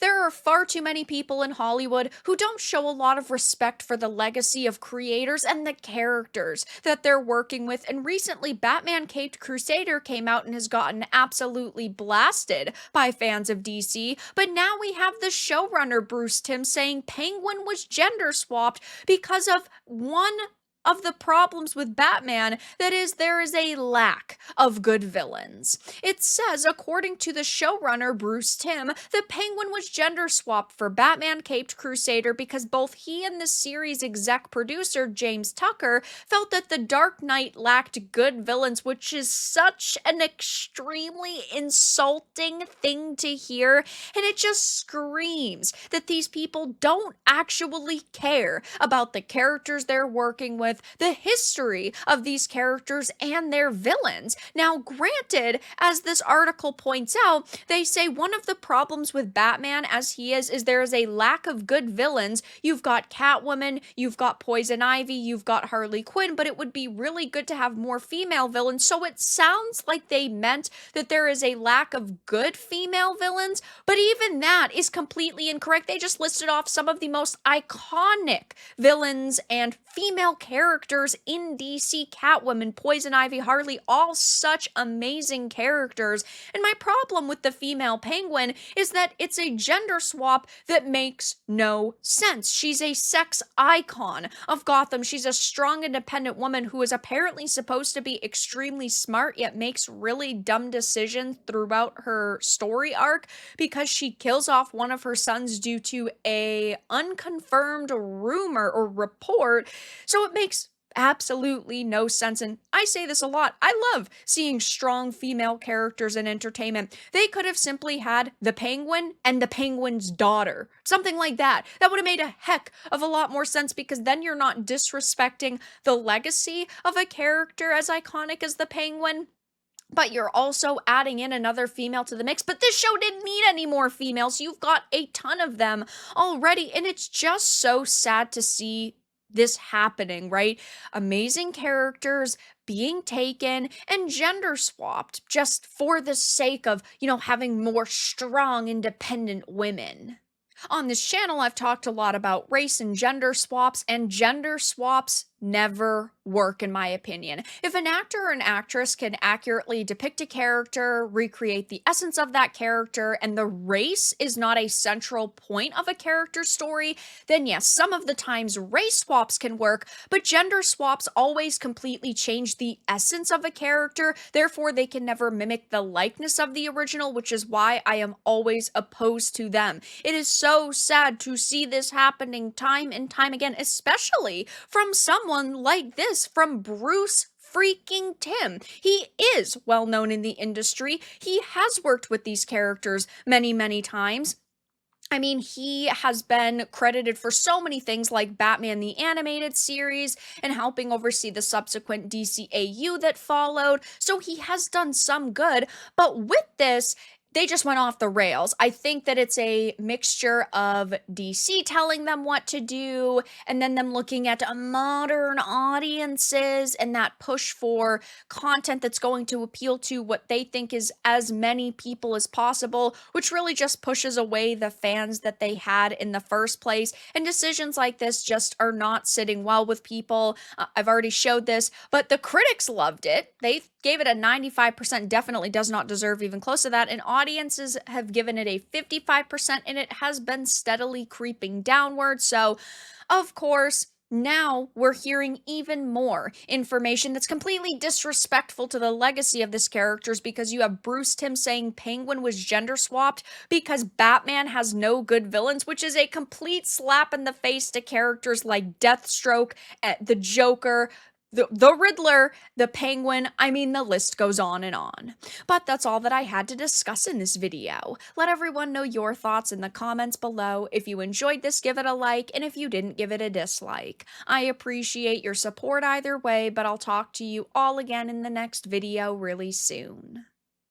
There are far too many people in Hollywood who don't show a lot of respect for the legacy of creators and the characters that they're working with. And recently, Batman Caped Crusader came out and has gotten absolutely blasted by fans of DC. But now we have the showrunner, Bruce Timm, saying Penguin was gender swapped because of one of the problems with Batman, that is, there is a lack of good villains. It says, according to the showrunner Bruce Timm, the Penguin was gender swapped for Batman Caped Crusader because both he and the series exec producer James Tucker felt that The Dark Knight lacked good villains, which is such an extremely insulting thing to hear, and it just screams that these people don't actually care about the characters they're working with, the history of these characters, and their villains. Now, granted, as this article points out, they say one of the problems with Batman as he is there is a lack of good villains. You've got Catwoman, you've got Poison Ivy, you've got Harley Quinn, but it would be really good to have more female villains. So it sounds like they meant that there is a lack of good female villains, but even that is completely incorrect. They just listed off some of the most iconic villains and female characters in DC: Catwoman, Poison Ivy, Harley, all such amazing characters. And my problem with the female Penguin is that it's a gender swap that makes no sense. She's a sex icon of Gotham. She's a strong, independent woman who is apparently supposed to be extremely smart, yet makes really dumb decisions throughout her story arc because she kills off one of her sons due to a unconfirmed rumor or report. So it makes absolutely no sense. And I say this a lot. I love seeing strong female characters in entertainment. They could have simply had the Penguin and the Penguin's daughter, something like that. That would have made a heck of a lot more sense, because then you're not disrespecting the legacy of a character as iconic as the Penguin, but you're also adding in another female to the mix. But this show didn't need any more females. You've got a ton of them already, and it's just so sad to see this happening, right? Amazing characters being taken and gender swapped just for the sake of, having more strong, independent women. On this channel, I've talked a lot about race and gender swaps never work, in my opinion. If an actor or an actress can accurately depict a character, recreate the essence of that character, and the race is not a central point of a character's story, then yes, some of the times race swaps can work, but gender swaps always completely change the essence of a character. Therefore, they can never mimic the likeness of the original, which is why I am always opposed to them. It is so sad to see this happening time and time again, especially from someone like this, from Bruce freaking Timm. He is well known in the industry. He has worked with these characters many, many times. I mean, he has been credited for so many things like Batman the Animated Series and helping oversee the subsequent DCAU that followed. So he has done some good, but with this, they just went off the rails. I think that it's a mixture of DC telling them what to do and then them looking at modern audiences and that push for content that's going to appeal to what they think is as many people as possible, which really just pushes away the fans that they had in the first place. And decisions like this just are not sitting well with people. I've already showed this, but the critics loved it. They gave it a 95%, definitely does not deserve even close to that, and audiences have given it a 55%, and it has been steadily creeping downward. So, of course, now we're hearing even more information that's completely disrespectful to the legacy of this characters, because you have Bruce Timm saying Penguin was gender swapped because Batman has no good villains, which is a complete slap in the face to characters like Deathstroke, the Joker, the Riddler, the Penguin. I mean, the list goes on and on. But that's all that I had to discuss in this video. Let everyone know your thoughts in the comments below. If you enjoyed this, give it a like, and if you didn't, give it a dislike. I appreciate your support either way, but I'll talk to you all again in the next video really soon.